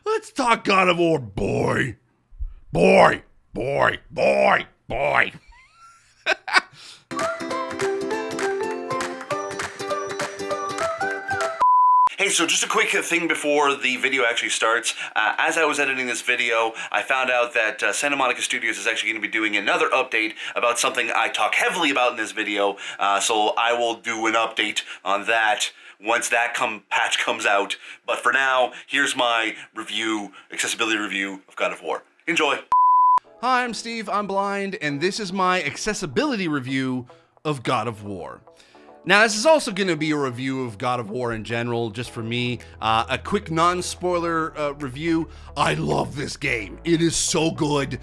Let's talk God of War, boy. Boy. Hey, so just a quick thing before the video actually starts. As I was editing this video, I found out that Santa Monica Studios is actually going to be doing another update about something I talk heavily about in this video. So I will do an update on that once that patch comes out. But for now, here's my accessibility review of God of War. Enjoy. Hi, I'm Steve, I'm blind, and this is my accessibility review of God of War. Now, this is also going to be a review of God of War in general, just for me. A quick non-spoiler review. I love this game. It is so good.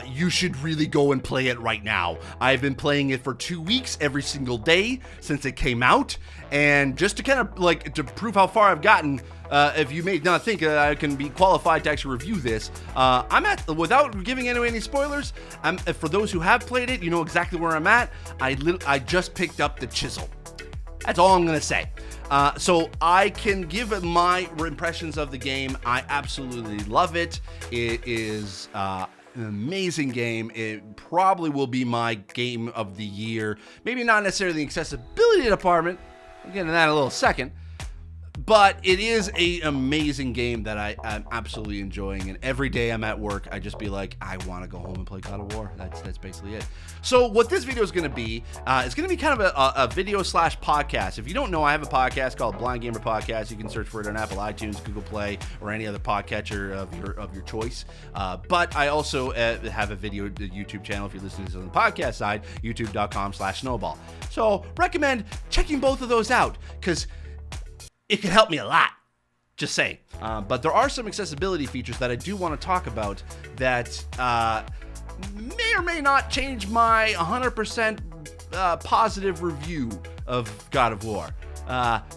You should really go and play it right now. I've been playing it for 2 weeks every single day since it came out. And just to kind of to prove how far I've gotten, if you may not think I can be qualified to actually review this, without giving any spoilers, for those who have played it, you know exactly where I'm at. I just picked up the chisel. That's all I'm going to say. So I can give my impressions of the game. I absolutely love it. It is an amazing game. It probably will be my game of the year. Maybe not necessarily the accessibility department. I'll get into that in a little second. But it is an amazing game that I'm absolutely enjoying, and every day I'm at work, I just be like, I want to go home and play God of War. That's basically it. So what this video is going to be, it's going to be kind of a video / podcast. If you don't know, I have a podcast called Blind Gamer Podcast. You can search for it on Apple iTunes, Google Play, or any other podcatcher of your choice. But I also have a YouTube channel if you're listening to this on the podcast side, youtube.com/snowball. So recommend checking both of those out, because it could help me a lot, just saying. But there are some accessibility features that I do want to talk about that may or may not change my 100% positive review of God of War.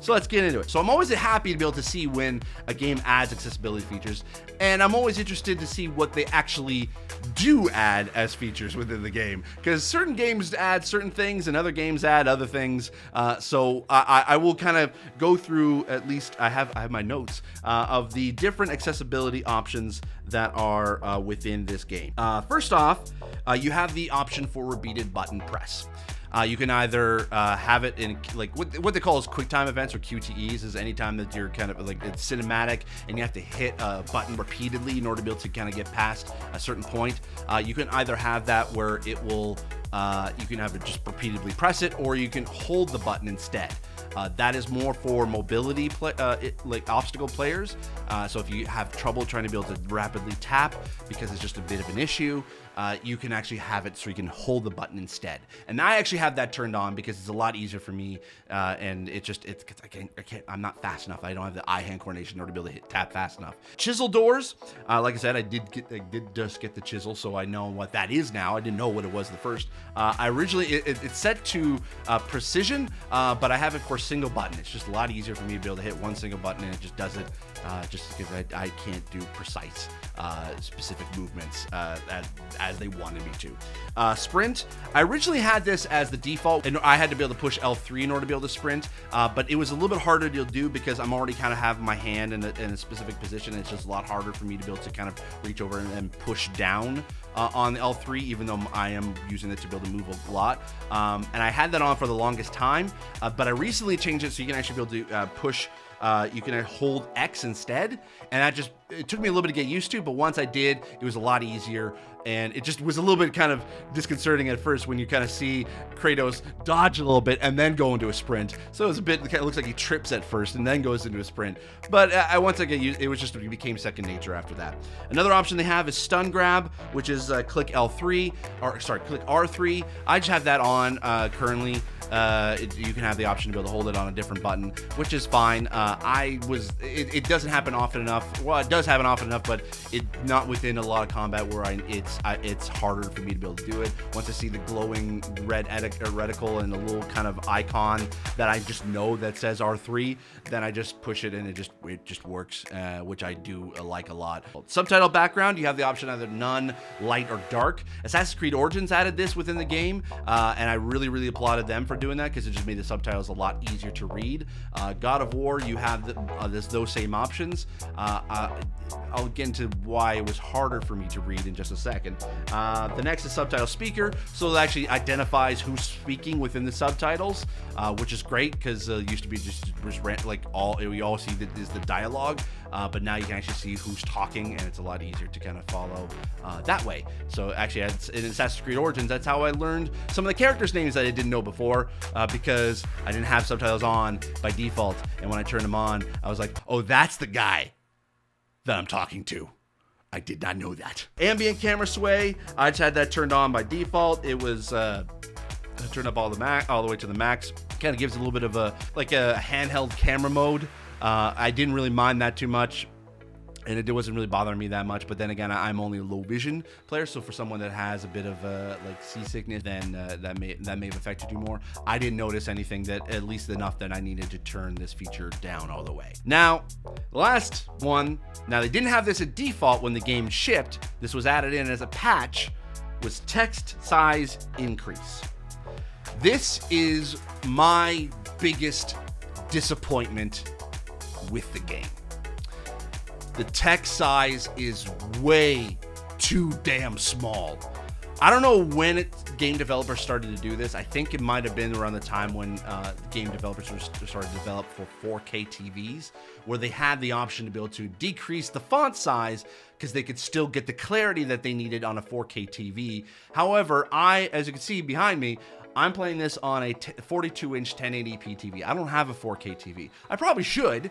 So let's get into it. So I'm always happy to be able to see when a game adds accessibility features, and I'm always interested to see what they actually do add as features within the game, because certain games add certain things and other games add other things. So I will kind of go through, at least I have my notes of the different accessibility options that are within this game. First off, you have the option for repeated button press. You can either have it in what they call as quick time events, or QTEs, is anytime that you're kind of it's cinematic and you have to hit a button repeatedly in order to be able to kind of get past a certain point. You can either have that where it will, you can have it just repeatedly press it, or you can hold the button instead. That is more for mobility, obstacle players. So if you have trouble trying to be able to rapidly tap because it's just a bit of an issue, you can actually have it so you can hold the button instead. And I actually have that turned on because it's a lot easier for me, and I'm not fast enough. I don't have the eye-hand coordination in order to be able to tap fast enough. Chisel doors, like I said, I did just get the chisel, so I know what that is now. I didn't know what it was the first. I originally, it's set to precision, but I have it for single button. It's just a lot easier for me to be able to hit one single button, and it just does it, just because I can't do precise specific movements as they wanted me to. Sprint, I originally had this as the default, and I had to be able to push L3 in order to be able to sprint, but it was a little bit harder to do because I'm already kind of have my hand in a specific position. It's just a lot harder for me to be able to kind of reach over and push down on L3, even though I am using it to be able to move a lot. And I had that on for the longest time, but I recently changed it so you can actually be able to push, you can hold X instead, and it took me a little bit to get used to, but once I did, it was a lot easier. And it just was a little bit kind of disconcerting at first when you kind of see Kratos dodge a little bit and then go into a sprint. So it was a bit, it kind of looks like he trips at first and then goes into a sprint. But once I get used, it became second nature after that. Another option they have is stun grab, which is click click R3. I just have that on currently. You can have the option to be able to hold it on a different button, which is fine. It doesn't happen often enough. Well, it does happen often enough, but not within a lot of combat where it's harder for me to be able to do it. Once I see the glowing red reticle and the little kind of icon that I just know that says R3, then I just push it and it just works, which I do like a lot. Subtitle background, you have the option either none, light, or dark. Assassin's Creed Origins added this within the game, and I really applauded them for for doing that because it just made the subtitles a lot easier to read. God of War, you have those same options. I'll get into why it was harder for me to read in just a second. The next is subtitle speaker, so it actually identifies who's speaking within the subtitles, which is great because it used to be just like we all see that is the dialogue, but now you can actually see who's talking, and it's a lot easier to kind of follow that way. So actually, in Assassin's Creed Origins, that's how I learned some of the characters' names that I didn't know before, because I didn't have subtitles on by default, and when I turned them on, I was like, oh, that's the guy that I'm talking to. I did not know that. Ambient camera sway, I just had that turned on by default. It was turned up all the way to the max. Kind of gives a little bit of a handheld camera mode. I didn't really mind that too much, and it wasn't really bothering me that much. But then again, I'm only a low vision player, so for someone that has a bit of like seasickness, then that may have affected you more. I didn't notice anything that, at least enough that I needed to turn this feature down all the way. Now, the last one. Now, they didn't have this at default when the game shipped. This was added in as a patch. Was text size increase. This is my biggest disappointment with the game. The text size is way too damn small. I don't know when game developers started to do this. I think it might have been around the time when game developers started to develop for 4K TVs, where they had the option to be able to decrease the font size because they could still get the clarity that they needed on a 4K TV. However, as you can see behind me, I'm playing this on a 42-inch 1080p TV. I don't have a 4K TV. I probably should,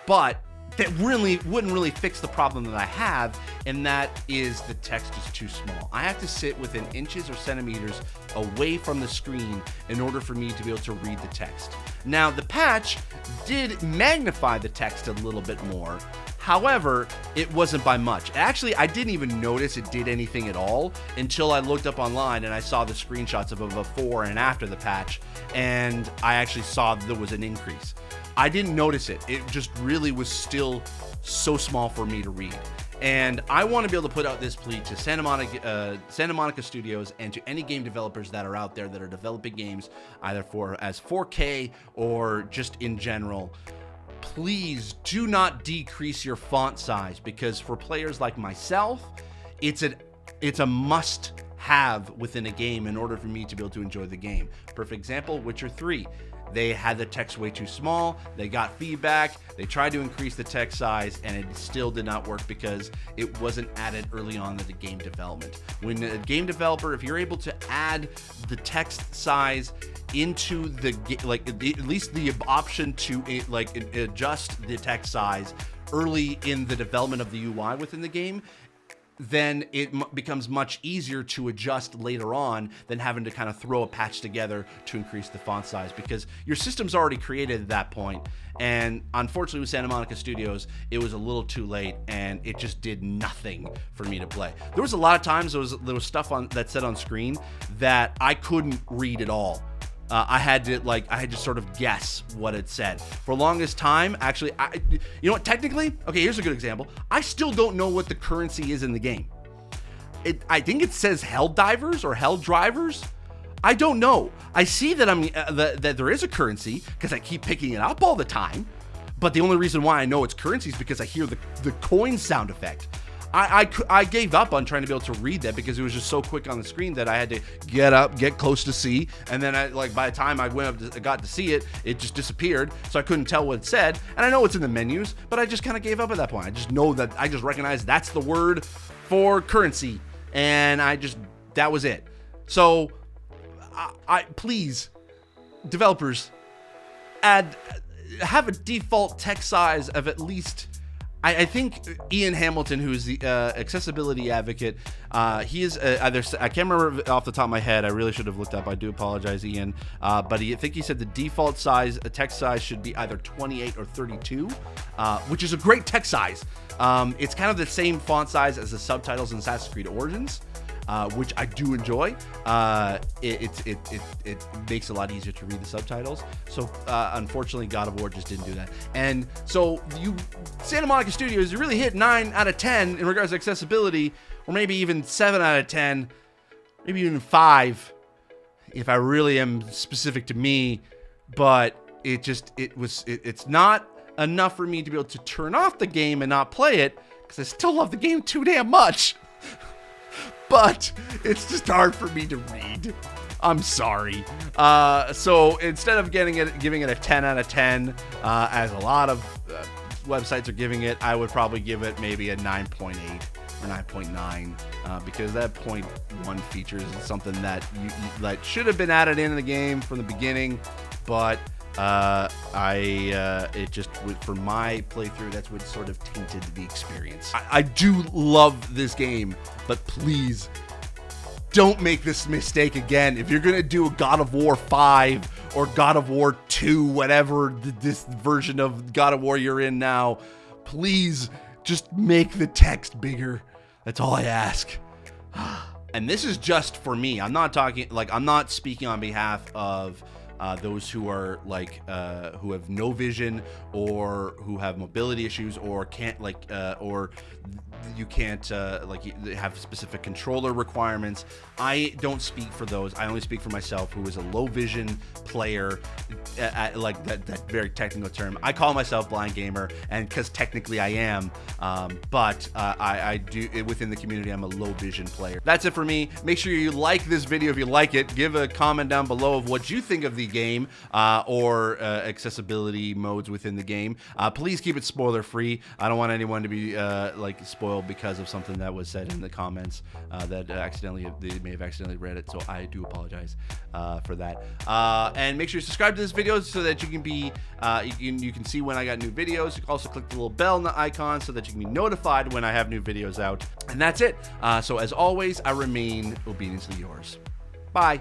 but that really wouldn't really fix the problem that I have, and that is the text is too small. I have to sit within inches or centimeters away from the screen in order for me to be able to read the text. Now, the patch did magnify the text a little bit more. However, it wasn't by much. Actually, I didn't even notice it did anything at all until I looked up online and I saw the screenshots of a before and after the patch, and I actually saw there was an increase. I didn't notice it. It just really was still so small for me to read. And I want to be able to put out this plea to Santa Monica Studios and to any game developers that are out there that are developing games either as 4K or just in general. Please do not decrease your font size, because for players like myself, it's a must have within a game in order for me to be able to enjoy the game. Perfect example, Witcher 3. They had the text way too small. They got feedback. They tried to increase the text size, and it still did not work because it wasn't added early on in the game development. When a game developer, if you're able to add the text size into the at least the option to adjust the text size early in the development of the UI within the game, then it becomes much easier to adjust later on than having to kind of throw a patch together to increase the font size, because your system's already created at that point. And unfortunately with Santa Monica Studios, it was a little too late, and it just did nothing for me to play. There was a lot of times there was stuff that said on screen that I couldn't read at all. I had to sort of guess what it said. For the longest time, actually, you know what, technically, okay, here's a good example. I still don't know what the currency is in the game. I think it says Hell Divers or Hell Drivers. I don't know. I see that that there is a currency because I keep picking it up all the time, but the only reason why I know it's currency is because I hear the coin sound effect. I gave up on trying to be able to read that because it was just so quick on the screen that I had to get up, get close to see, and then by the time I got to see it, it just disappeared, so I couldn't tell what it said. And I know it's in the menus, but I just kind of gave up at that point. I just know that I just recognized that's the word for currency, and that was it. So please, developers, have a default text size of at least. I think Ian Hamilton, who is the accessibility advocate, he is either, I can't remember off the top of my head. I really should have looked up. I do apologize, Ian. But I think he said the default size, text size, should be either 28 or 32, which is a great text size. It's kind of the same font size as the subtitles in Assassin's Creed Origins, which I do enjoy. It makes it a lot easier to read the subtitles. So unfortunately, God of War just didn't do that. And so Santa Monica Studios, you really hit 9 out of 10 in regards to accessibility, or maybe even 7 out of 10, maybe even 5. if I really am specific to me, but it's not enough for me to be able to turn off the game and not play it, because I still love the game too damn much. But it's just hard for me to read. I'm sorry. So instead of giving it a 10 out of 10, as a lot of websites are giving it, I would probably give it maybe a 9.8 or 9.9, because that 0.1 feature is something that that should have been added into the game from the beginning, but it just, for my playthrough, that's what sort of tainted the experience. I do love this game, but please don't make this mistake again. If you're gonna do a God of War 5 or God of War 2, whatever this version of God of War you're in now, please just make the text bigger. That's all I ask. And this is just for me. I'm not speaking on behalf of those who are who have no vision, or who have mobility issues, or can't or you can't have specific controller requirements. I don't speak for those. I only speak for myself, who is a low vision player, that very technical term. I call myself blind gamer, and because technically I am, but I do within the community, I'm a low vision player. That's it for me. Make sure you like this video if you like it. Give a comment down below of what you think of the game, or accessibility modes within the game. Please keep it spoiler free. I don't want anyone to be spoiled because of something that was said in the comments that they may have accidentally read it, so I do apologize for that. And make sure you subscribe to this video so that you can be you can see when I got new videos. You can also click the little bell icon so that you can be notified when I have new videos out. And that's it. So as always, I remain obediently yours. Bye.